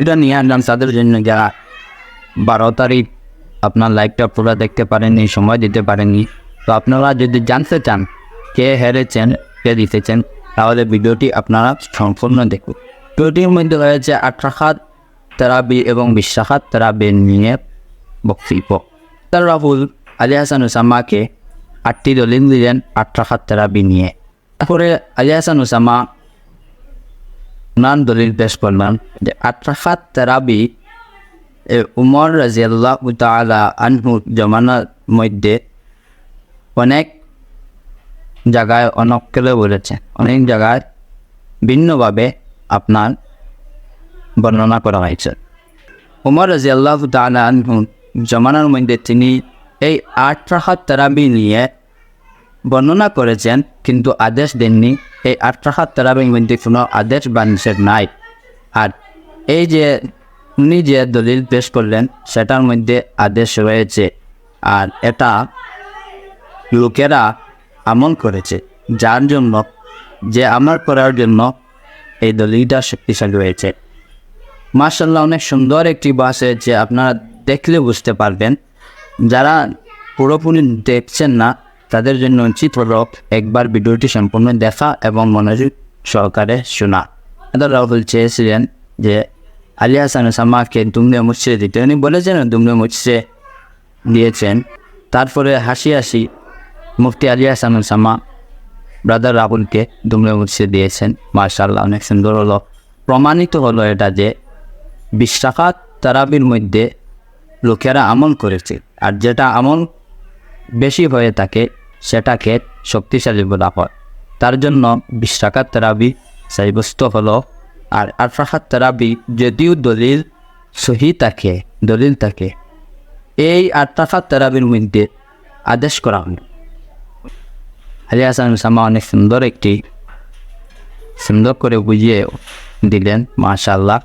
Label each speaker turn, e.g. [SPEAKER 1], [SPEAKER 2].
[SPEAKER 1] এটা নিয়ে আনলাম তাদের জন্য যারা 12 তারিখ আপনার লাইভটা পুরো দেখতে পারেননি, সময় দিতে পারেননি। তো আপনারা যদি জানতে চান কে হেরেছেন, কে জিতেছেন, তাহলে ভিডিওটি আপনারা সম্পূর্ণ দেখুন। ভিডিওটির মধ্যে রয়েছে 8 রাকাত তারাবি এবং 20 রাকাত তারাবি নিয়ে বক্তব্য। তার রাহুল আলী হাসান ওসামাকে 8টি দলিল দিলেন 8 রাকাত তারাবি নিয়ে। তারপরে আলী হাসান ওসামা নান দলিল পেশ করলেন যে 8 রাকাত তারাবি উমর রাদিয়াল্লাহু তাআলা আনহু জমানার মধ্যে অনেক জায়গায় অনক্কলে বলেছে, অনেক জায়গায় ভিন্নভাবে আপনার বর্ণনা করা হয়েছে। উমর রাদিয়াল্লাহু তাআলা আনহু জমানার মধ্যে তিনি এই 8 রাকাত তারাবি নিয়ে বর্ণনা করেছেন, কিন্তু আদেশ দেননি। এই 8 রাকাত তারাবির মধ্যে কোনো আদেশ বা নিষেধ নাই। আর এই যে উনি যে দলিল পেশ করলেন সেটার মধ্যে আদেশ রয়েছে, আর এটা লোকেরা আমল করেছে, যার জন্য যে আমল করার জন্য এই দলিলটা শক্তিশালী হয়েছে। মাশাআল্লাহ, অনেক সুন্দর একটি বাস হয়েছে, আপনারা দেখলে বুঝতে পারবেন। যারা পুরোপুরি দেখছেন না তাদের জন্য উচিত হলো একবার ভিডিওটি সম্পূর্ণ দেখা এবং মনোযোগ সহকারে শোনা। এটা রাহুল চেয়েছিলেন যে আলী হাসান ওসামাকে দুমড়ে মুচড়ে দিতে, উনি বলেছেন দুমড়ে মুচড়ে দিয়েছেন। তারপরে হাসি হাসি মুফতি আলী হাসান ওসামা ব্রাদার রাহুলকে দুমড়ে মুচড়ে দিয়েছেন। মাশাআল্লাহ, অনেক সুন্দর হলো। প্রমাণিত হলো এটা যে 20 রাকাত তারাবির মধ্যে লোকেরা আমল করেছে, আর যেটা আমল বেশি হয়ে থাকে সেটাকে শক্তিশালী বলা হয়। তার জন্য 20 রাকাত তারাবি সাব্যস্ত হলো। আর 8 রাকাত তারাবি যদিও দলিল সহি থাকে, দলিল থাকে, এই 8 রাকাত তারাবির মধ্যে আদেশ করা হয়। আলী হাসান ওসামা অনেক সুন্দর করে বুঝিয়ে দিলেন। মাশাআল্লাহ,